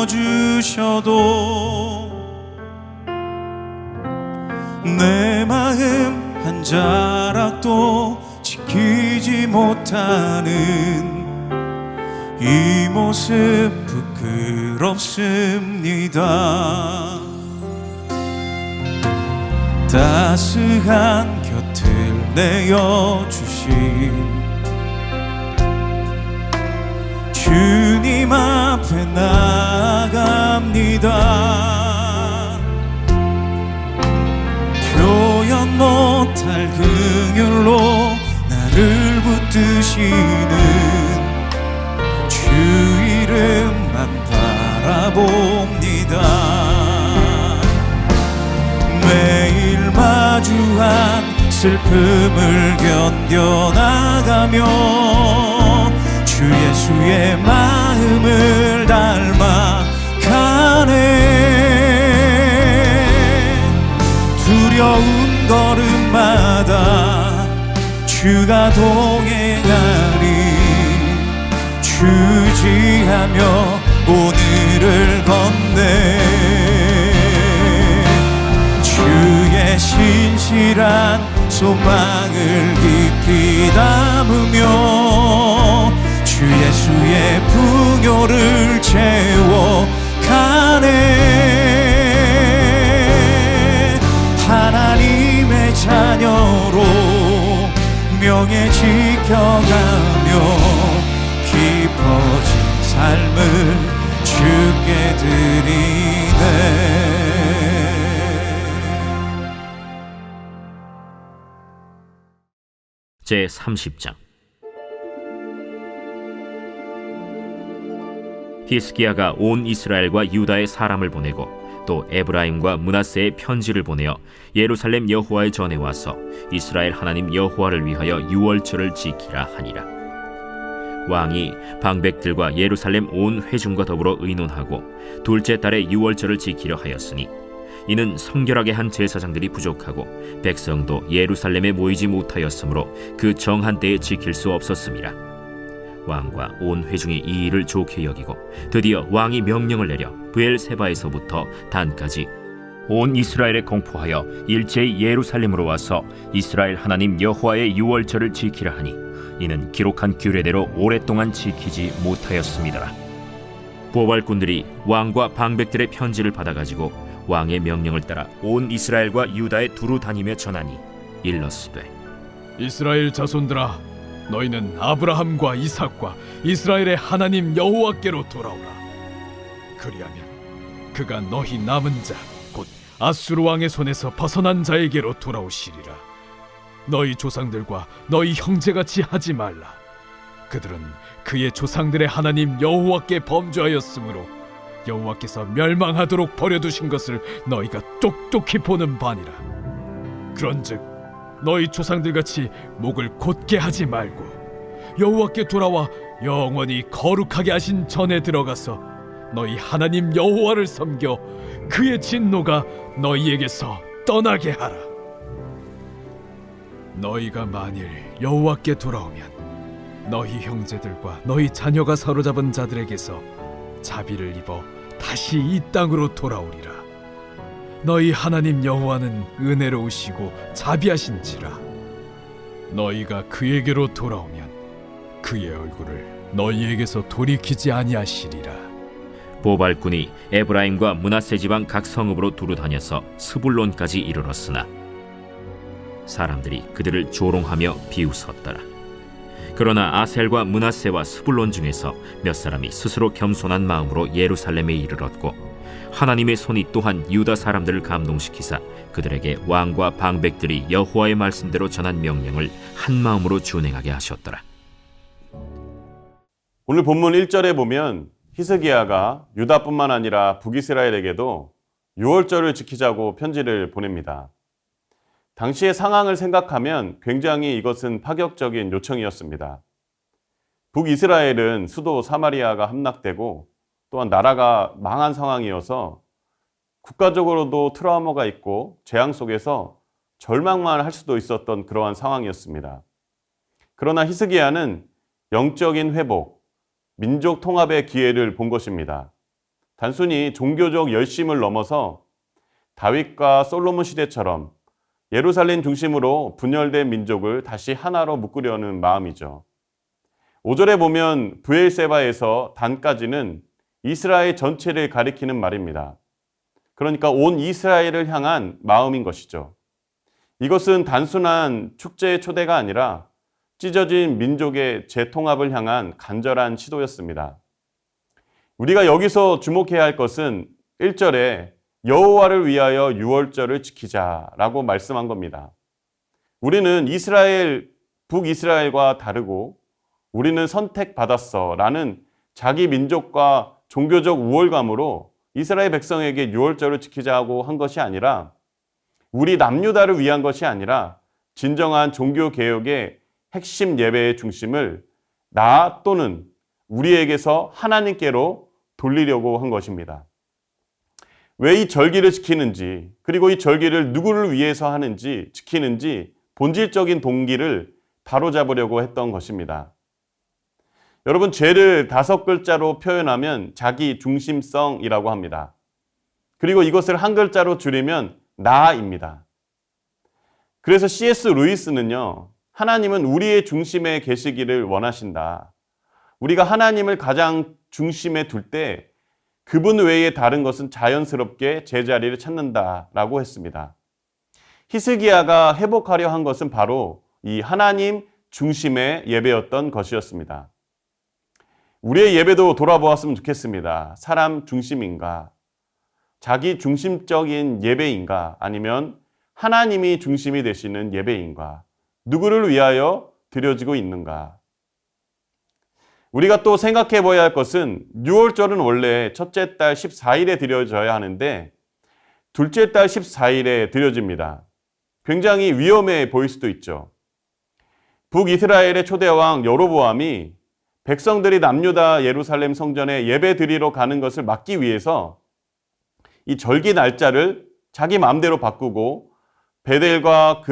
품어주셔도 내 마음 한 자락도 지키지 못하는 이 모습 부끄럽습니다. 따스한 곁을 내어주신 주님 앞에 나아갑니다. 표현 못할 긍휼로 나를 붙드시는 주 이름만 바라봅니다. 매일 마주한 슬픔을 견뎌나가며 주 예수의 마음을 닮아 가네. 두려운 걸음마다 주가 동행하리. 주지하며 오늘을 건네 주의 신실한 소망을 깊이 담으며 주 예수의 풍요를 채워가네. 하나님의 자녀로 명예 지켜가며 깊어진 삶을 주께 드리네. 제30장. 히스기야가 온 이스라엘과 유다의 사람을 보내고 또 에브라임과 므낫세의 편지를 보내어 예루살렘 여호와의 전에 와서 이스라엘 하나님 여호와를 위하여 유월절을 지키라 하니라. 왕이 방백들과 예루살렘 온 회중과 더불어 의논하고 둘째 달에 유월절을 지키려 하였으니 이는 성결하게 한 제사장들이 부족하고 백성도 예루살렘에 모이지 못하였으므로 그 정한 때에 지킬 수 없었음이라. 왕과 온 회중이 이 일을 좋게 여기고 드디어 왕이 명령을 내려 브엘세바에서부터 단까지 온 이스라엘에 공포하여 일제히 예루살렘으로 와서 이스라엘 하나님 여호와의 유월절을 지키라 하니 이는 기록한 규례대로 오랫동안 지키지 못하였습니다. 보발꾼들이 왕과 방백들의 편지를 받아가지고 왕의 명령을 따라 온 이스라엘과 유다에 두루 다니며 전하니 일렀으되 이스라엘 자손들아, 너희는 아브라함과 이삭과 이스라엘의 하나님 여호와께로 돌아오라. 그리하면 그가 너희 남은 자 곧 아수르 왕의 손에서 벗어난 자에게로 돌아오시리라. 너희 조상들과 너희 형제같이 하지 말라. 그들은 그의 조상들의 하나님 여호와께 범죄하였으므로 여호와께서 멸망하도록 버려두신 것을 너희가 똑똑히 보는 바니라. 그런즉 너희 조상들같이 목을 곧게 하지 말고 여호와께 돌아와 영원히 거룩하게 하신 전에 들어가서 너희 하나님 여호와를 섬겨 그의 진노가 너희에게서 떠나게 하라. 너희가 만일 여호와께 돌아오면 너희 형제들과 너희 자녀가 사로잡은 자들에게서 자비를 입어 다시 이 땅으로 돌아오리라. 너희 하나님 여호와는 은혜로우시고 자비하신지라. 너희가 그에게로 돌아오면 그의 얼굴을 너희에게서 돌이키지 아니하시리라. 보발꾼이 에브라임과 므낫세 지방 각 성읍으로 두루 다녀서 스불론까지 이르렀으나 사람들이 그들을 조롱하며 비웃었더라. 그러나 아셀과 므낫세와 스불론 중에서 몇 사람이 스스로 겸손한 마음으로 예루살렘에 이르렀고 하나님의 손이 또한 유다 사람들을 감동시키사 그들에게 왕과 방백들이 여호와의 말씀대로 전한 명령을 한 마음으로 준행하게 하셨더라. 오늘 본문 1절에 보면 히스기야가 유다뿐만 아니라 북이스라엘에게도 유월절을 지키자고 편지를 보냅니다. 당시의 상황을 생각하면 굉장히 이것은 파격적인 요청이었습니다. 북이스라엘은 수도 사마리아가 함락되고 또한 나라가 망한 상황이어서 국가적으로도 트라우마가 있고 재앙 속에서 절망만 할 수도 있었던 그러한 상황이었습니다. 그러나 히스기야는 영적인 회복, 민족 통합의 기회를 본 것입니다. 단순히 종교적 열심을 넘어서 다윗과 솔로몬 시대처럼 예루살렘 중심으로 분열된 민족을 다시 하나로 묶으려는 마음이죠. 5절에 보면 브엘세바에서 단까지는 이스라엘 전체를 가리키는 말입니다. 그러니까 온 이스라엘을 향한 마음인 것이죠. 이것은 단순한 축제의 초대가 아니라 찢어진 민족의 재통합을 향한 간절한 시도였습니다. 우리가 여기서 주목해야 할 것은 1절에 여호와를 위하여 유월절을 지키자라고 말씀한 겁니다. 우리는 북이스라엘과 다르고 우리는 선택받았어 라는 자기 민족과 종교적 우월감으로 이스라엘 백성에게 유월절을 지키자고 한 것이 아니라 우리 남유다를 위한 것이 아니라 진정한 종교개혁의 핵심 예배의 중심을 나 또는 우리에게서 하나님께로 돌리려고 한 것입니다. 왜 이 절기를 지키는지, 그리고 이 절기를 누구를 위해서 하는지, 지키는지 본질적인 동기를 바로잡으려고 했던 것입니다. 여러분, 죄를 5글자로 표현하면 자기 중심성이라고 합니다. 그리고 이것을 한 글자로 줄이면 나입니다. 그래서 C.S. 루이스는요, 하나님은 우리의 중심에 계시기를 원하신다. 우리가 하나님을 가장 중심에 둘 때 그분 외에 다른 것은 자연스럽게 제자리를 찾는다라고 했습니다. 히스기야가 회복하려 한 것은 바로 이 하나님 중심의 예배였던 것이었습니다. 우리의 예배도 돌아보았으면 좋겠습니다. 사람 중심인가? 자기 중심적인 예배인가? 아니면 하나님이 중심이 되시는 예배인가? 누구를 위하여 드려지고 있는가? 우리가 또 생각해 봐야 할 것은 유월절은 원래 첫째 달 14일에 드려져야 하는데 둘째 달 14일에 드려집니다. 굉장히 위험해 보일 수도 있죠. 북이스라엘의 초대왕 여로보암이 백성들이 남유다 예루살렘 성전에 예배 드리러 가는 것을 막기 위해서 이 절기 날짜를 자기 마음대로 바꾸고 베델과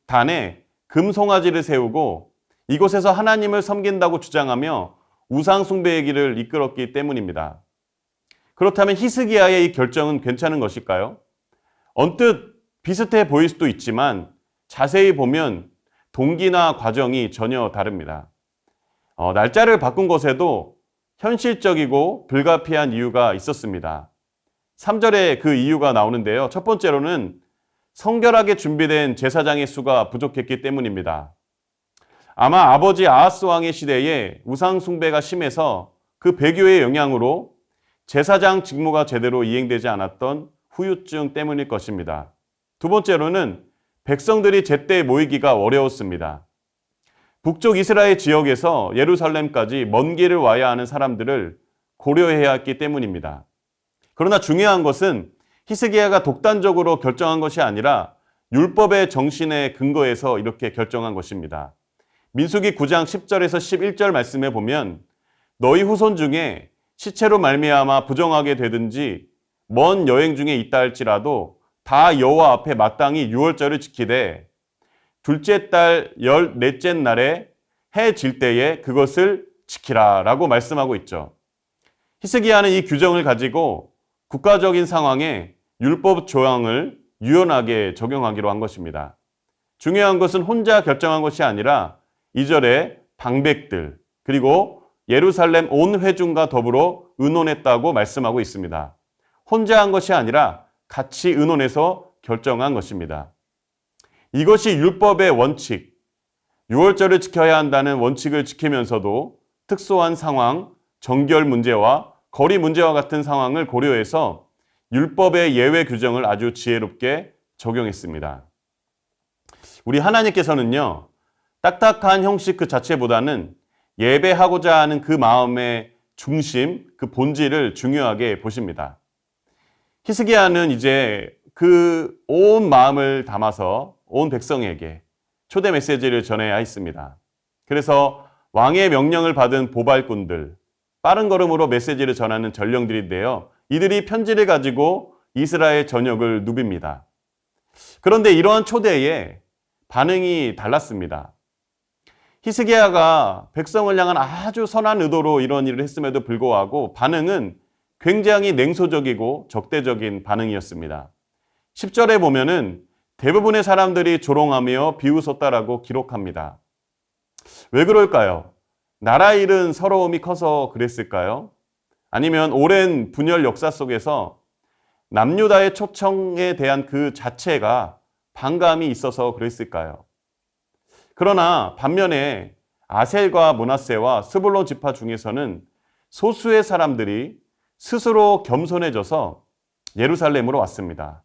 단에 금송아지를 세우고 이곳에서 하나님을 섬긴다고 주장하며 우상 숭배의 길을 이끌었기 때문입니다. 그렇다면 히스기야의 이 결정은 괜찮은 것일까요? 언뜻 비슷해 보일 수도 있지만 자세히 보면 동기나 과정이 전혀 다릅니다. 날짜를 바꾼 것에도 현실적이고 불가피한 이유가 있었습니다. 3절에 그 이유가 나오는데요. 첫 번째로는 성결하게 준비된 제사장의 수가 부족했기 때문입니다. 아마 아버지 아하스 왕의 시대에 우상 숭배가 심해서 그 배교의 영향으로 제사장 직무가 제대로 이행되지 않았던 후유증 때문일 것입니다. 두 번째로는 백성들이 제때 모이기가 어려웠습니다. 북쪽 이스라엘 지역에서 예루살렘까지 먼 길을 와야 하는 사람들을 고려해야 했기 때문입니다. 그러나 중요한 것은 히스기야가 독단적으로 결정한 것이 아니라 율법의 정신에 근거해서 이렇게 결정한 것입니다. 민수기 9장 10절에서 11절 말씀에 보면 너희 후손 중에 시체로 말미암아 부정하게 되든지 먼 여행 중에 있다 할지라도 다 여호와 앞에 마땅히 유월절을 지키되 둘째 달 14째 날에 해 질 때에 그것을 지키라 라고 말씀하고 있죠. 히스기야는 이 규정을 가지고 국가적인 상황에 율법 조항을 유연하게 적용하기로 한 것입니다. 중요한 것은 혼자 결정한 것이 아니라 2절에 방백들 그리고 예루살렘 온 회중과 더불어 의논했다고 말씀하고 있습니다. 혼자 한 것이 아니라 같이 의논해서 결정한 것입니다. 이것이 율법의 원칙, 유월절을 지켜야 한다는 원칙을 지키면서도 특수한 상황, 정결 문제와 거리 문제와 같은 상황을 고려해서 율법의 예외 규정을 아주 지혜롭게 적용했습니다. 우리 하나님께서는요, 딱딱한 형식 그 자체보다는 예배하고자 하는 그 마음의 중심, 그 본질을 중요하게 보십니다. 히스기야는 이제 그 온 마음을 담아서 온 백성에게 초대 메시지를 전해야 했습니다. 그래서 왕의 명령을 받은 보발꾼들, 빠른 걸음으로 메시지를 전하는 전령들인데요. 이들이 편지를 가지고 이스라엘 전역을 누빕니다. 그런데 이러한 초대에 반응이 달랐습니다. 히스기야가 백성을 향한 아주 선한 의도로 이런 일을 했음에도 불구하고 반응은 굉장히 냉소적이고 적대적인 반응이었습니다. 10절에 보면은 대부분의 사람들이 조롱하며 비웃었다라고 기록합니다. 왜 그럴까요? 나라 잃은 서러움이 커서 그랬을까요? 아니면 오랜 분열 역사 속에서 남유다의 초청에 대한 그 자체가 반감이 있어서 그랬을까요? 그러나 반면에 아셀과 므낫세와 스불론 지파 중에서는 소수의 사람들이 스스로 겸손해져서 예루살렘으로 왔습니다.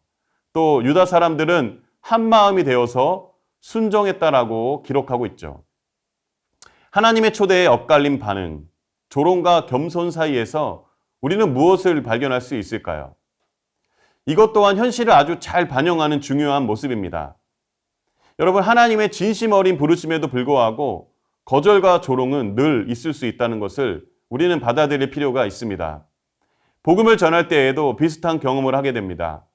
또 유다 사람들은 한 마음이 되어서 순종했다라고 기록하고 있죠. 하나님의 초대에 엇갈린 반응, 조롱과 겸손 사이에서 우리는 무엇을 발견할 수 있을까요? 이것 또한 현실을 아주 잘 반영하는 중요한 모습입니다. 여러분, 하나님의 진심 어린 부르심에도 불구하고 거절과 조롱은 늘 있을 수 있다는 것을 우리는 받아들일 필요가 있습니다. 복음을 전할 때에도 비슷한 경험을 하게 됩니다.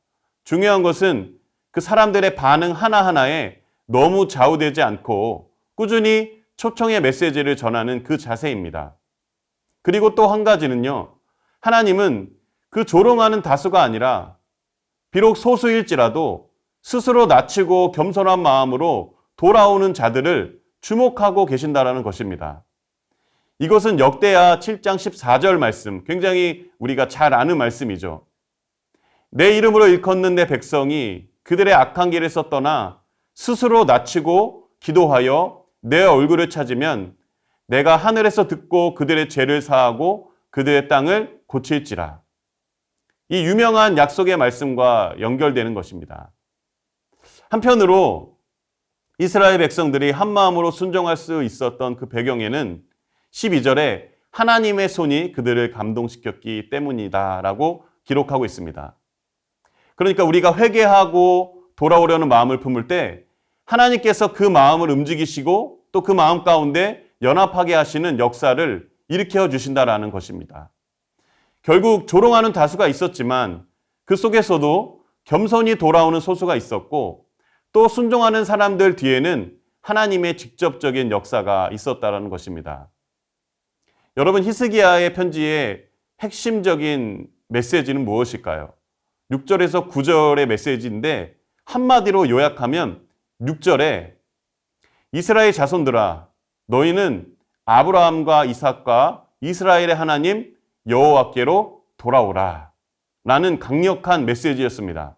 중요한 것은 그 사람들의 반응 하나하나에 너무 좌우되지 않고 꾸준히 초청의 메시지를 전하는 그 자세입니다. 그리고 또 한 가지는요, 하나님은 그 조롱하는 다수가 아니라 비록 소수일지라도 스스로 낮추고 겸손한 마음으로 돌아오는 자들을 주목하고 계신다라는 것입니다. 이것은 역대하 7장 14절 말씀, 굉장히 우리가 잘 아는 말씀이죠. 내 이름으로 일컫는 내 백성이 그들의 악한 길에서 떠나 스스로 낮추고 기도하여 내 얼굴을 찾으면 내가 하늘에서 듣고 그들의 죄를 사하고 그들의 땅을 고칠지라. 이 유명한 약속의 말씀과 연결되는 것입니다. 한편으로 이스라엘 백성들이 한 마음으로 순종할 수 있었던 그 배경에는 12절에 하나님의 손이 그들을 감동시켰기 때문이다라고 기록하고 있습니다. 그러니까 우리가 회개하고 돌아오려는 마음을 품을 때 하나님께서 그 마음을 움직이시고 또 그 마음 가운데 연합하게 하시는 역사를 일으켜 주신다라는 것입니다. 결국 조롱하는 다수가 있었지만 그 속에서도 겸손히 돌아오는 소수가 있었고 또 순종하는 사람들 뒤에는 하나님의 직접적인 역사가 있었다라는 것입니다. 여러분, 히스기야의 편지의 핵심적인 메시지는 무엇일까요? 6절에서 9절의 메시지인데 한마디로 요약하면 6절에 이스라엘 자손들아, 너희는 아브라함과 이삭과 이스라엘의 하나님 여호와께로 돌아오라 라는 강력한 메시지였습니다.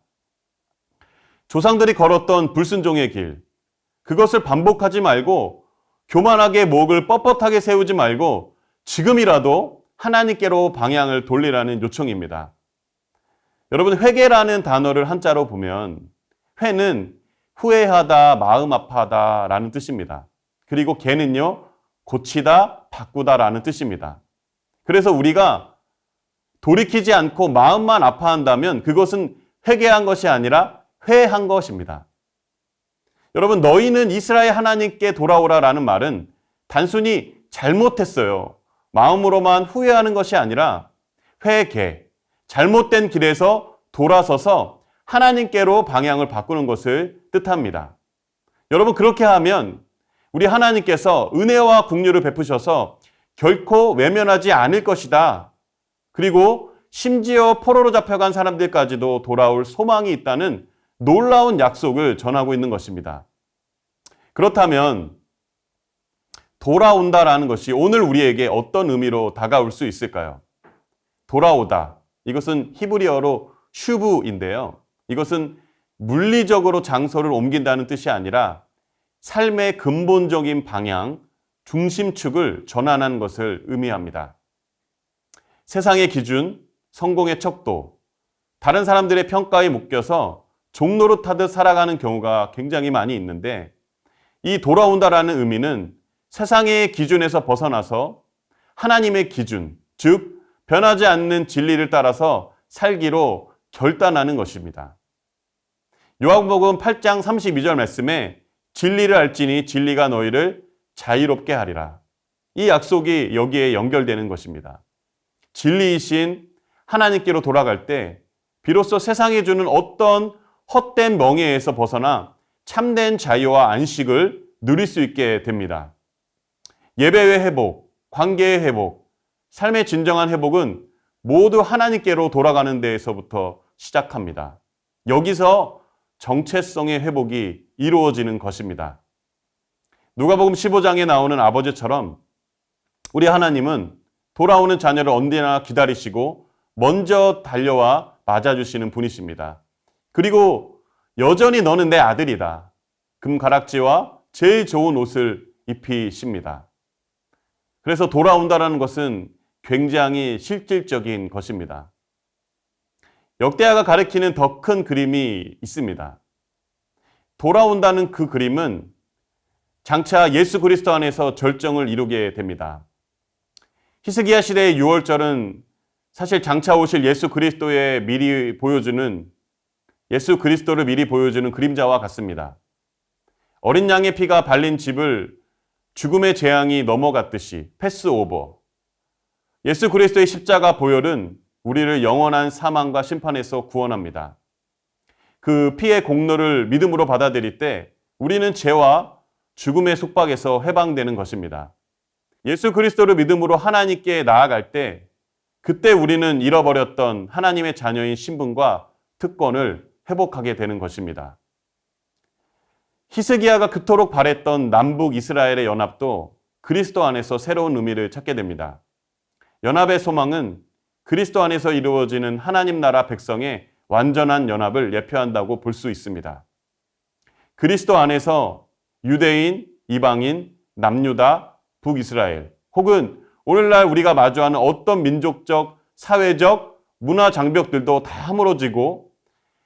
조상들이 걸었던 불순종의 길, 그것을 반복하지 말고 교만하게 목을 뻣뻣하게 세우지 말고 지금이라도 하나님께로 방향을 돌리라는 요청입니다. 여러분, 회개라는 단어를 한자로 보면 회는 후회하다, 마음 아파하다 라는 뜻입니다. 그리고 개는요, 고치다, 바꾸다 라는 뜻입니다. 그래서 우리가 돌이키지 않고 마음만 아파한다면 그것은 회개한 것이 아니라 회한 것입니다. 여러분, 너희는 이스라엘 하나님께 돌아오라 라는 말은 단순히 잘못했어요, 마음으로만 후회하는 것이 아니라 회개, 잘못된 길에서 돌아서서 하나님께로 방향을 바꾸는 것을 뜻합니다. 여러분, 그렇게 하면 우리 하나님께서 은혜와 긍휼을 베푸셔서 결코 외면하지 않을 것이다. 그리고 심지어 포로로 잡혀간 사람들까지도 돌아올 소망이 있다는 놀라운 약속을 전하고 있는 것입니다. 그렇다면 돌아온다라는 것이 오늘 우리에게 어떤 의미로 다가올 수 있을까요? 돌아오다, 이것은 히브리어로 슈브인데요. 이것은 물리적으로 장소를 옮긴다는 뜻이 아니라 삶의 근본적인 방향, 중심축을 전환하는 것을 의미합니다. 세상의 기준, 성공의 척도, 다른 사람들의 평가에 묶여서 종노릇하듯 살아가는 경우가 굉장히 많이 있는데 이 돌아온다라는 의미는 세상의 기준에서 벗어나서 하나님의 기준, 즉 변하지 않는 진리를 따라서 살기로 결단하는 것입니다. 요한복음 8장 32절 말씀에 진리를 알지니 진리가 너희를 자유롭게 하리라. 이 약속이 여기에 연결되는 것입니다. 진리이신 하나님께로 돌아갈 때 비로소 세상이 주는 어떤 헛된 멍에에서 벗어나 참된 자유와 안식을 누릴 수 있게 됩니다. 예배의 회복, 관계의 회복, 삶의 진정한 회복은 모두 하나님께로 돌아가는 데에서부터 시작합니다. 여기서 정체성의 회복이 이루어지는 것입니다. 누가복음 15장에 나오는 아버지처럼 우리 하나님은 돌아오는 자녀를 언제나 기다리시고 먼저 달려와 맞아주시는 분이십니다. 그리고 여전히 너는 내 아들이다. 금가락지와 제일 좋은 옷을 입히십니다. 그래서 돌아온다는 것은 굉장히 실질적인 것입니다. 역대하가 가리키는 더 큰 그림이 있습니다. 돌아온다는 그 그림은 장차 예수 그리스도 안에서 절정을 이루게 됩니다. 히스기야 시대의 유월절은 사실 장차 오실 예수 그리스도를 미리 보여주는 그림자와 같습니다. 어린 양의 피가 발린 집을 죽음의 재앙이 넘어갔듯이 패스오버. 예수 그리스도의 십자가 보혈은 우리를 영원한 사망과 심판에서 구원합니다. 그 피의 공로를 믿음으로 받아들일 때 우리는 죄와 죽음의 속박에서 해방되는 것입니다. 예수 그리스도를 믿음으로 하나님께 나아갈 때 그때 우리는 잃어버렸던 하나님의 자녀인 신분과 특권을 회복하게 되는 것입니다. 히스기야가 그토록 바랬던 남북 이스라엘의 연합도 그리스도 안에서 새로운 의미를 찾게 됩니다. 연합의 소망은 그리스도 안에서 이루어지는 하나님 나라 백성의 완전한 연합을 예표한다고 볼 수 있습니다. 그리스도 안에서 유대인, 이방인, 남유다, 북이스라엘 혹은 오늘날 우리가 마주하는 어떤 민족적, 사회적, 문화 장벽들도 다 허물어지고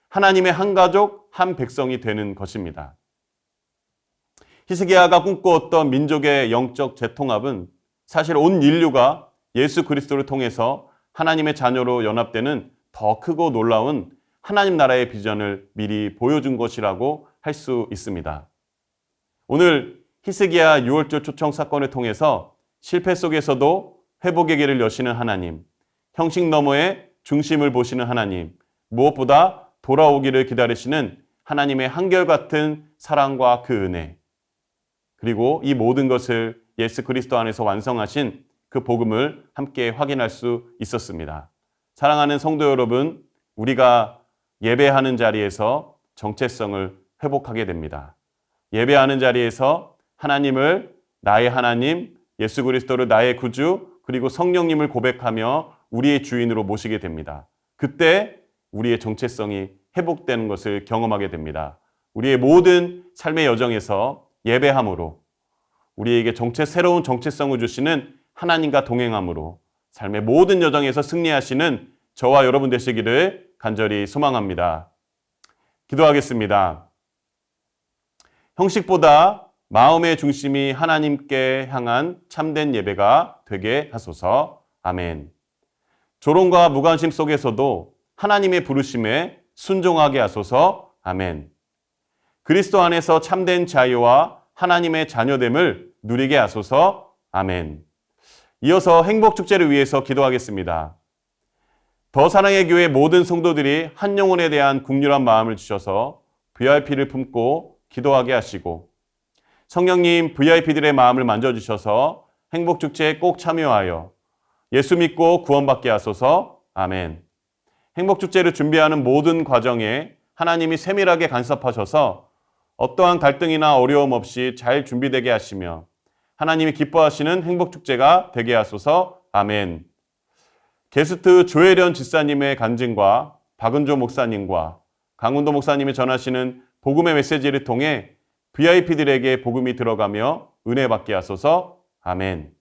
하나님의 한 가족, 한 백성이 되는 것입니다. 히스기야가 꿈꾸었던 민족의 영적 재통합은 사실 온 인류가 예수 그리스도를 통해서 하나님의 자녀로 연합되는 더 크고 놀라운 하나님 나라의 비전을 미리 보여준 것이라고 할 수 있습니다. 오늘 히스기야 6월절 초청 사건을 통해서 실패 속에서도 회복의 길을 여시는 하나님, 형식 너머의 중심을 보시는 하나님, 무엇보다 돌아오기를 기다리시는 하나님의 한결같은 사랑과 그 은혜, 그리고 이 모든 것을 예수 그리스도 안에서 완성하신 그 복음을 함께 확인할 수 있었습니다. 사랑하는 성도 여러분, 우리가 예배하는 자리에서 정체성을 회복하게 됩니다. 예배하는 자리에서 하나님을 나의 하나님, 예수 그리스도를 나의 구주, 그리고 성령님을 고백하며 우리의 주인으로 모시게 됩니다. 그때 우리의 정체성이 회복되는 것을 경험하게 됩니다. 우리의 모든 삶의 여정에서 예배함으로 우리에게 새로운 정체성을 주시는 하나님과 동행함으로 삶의 모든 여정에서 승리하시는 저와 여러분 되시기를 간절히 소망합니다. 기도하겠습니다. 형식보다 마음의 중심이 하나님께 향한 참된 예배가 되게 하소서. 아멘. 조롱과 무관심 속에서도 하나님의 부르심에 순종하게 하소서. 아멘. 그리스도 안에서 참된 자유와 하나님의 자녀됨을 누리게 하소서. 아멘. 이어서 행복축제를 위해서 기도하겠습니다. 더 사랑의 교회 모든 성도들이 한 영혼에 대한 국률한 마음을 주셔서 VIP를 품고 기도하게 하시고 성령님 VIP들의 마음을 만져주셔서 행복축제에 꼭 참여하여 예수 믿고 구원받게 하소서. 아멘. 행복축제를 준비하는 모든 과정에 하나님이 세밀하게 간섭하셔서 어떠한 갈등이나 어려움 없이 잘 준비되게 하시며 하나님이 기뻐하시는 행복축제가 되게 하소서. 아멘. 게스트 조혜련 집사님의 간증과 박은조 목사님과 강훈도 목사님이 전하시는 복음의 메시지를 통해 VIP들에게 복음이 들어가며 은혜 받게 하소서. 아멘.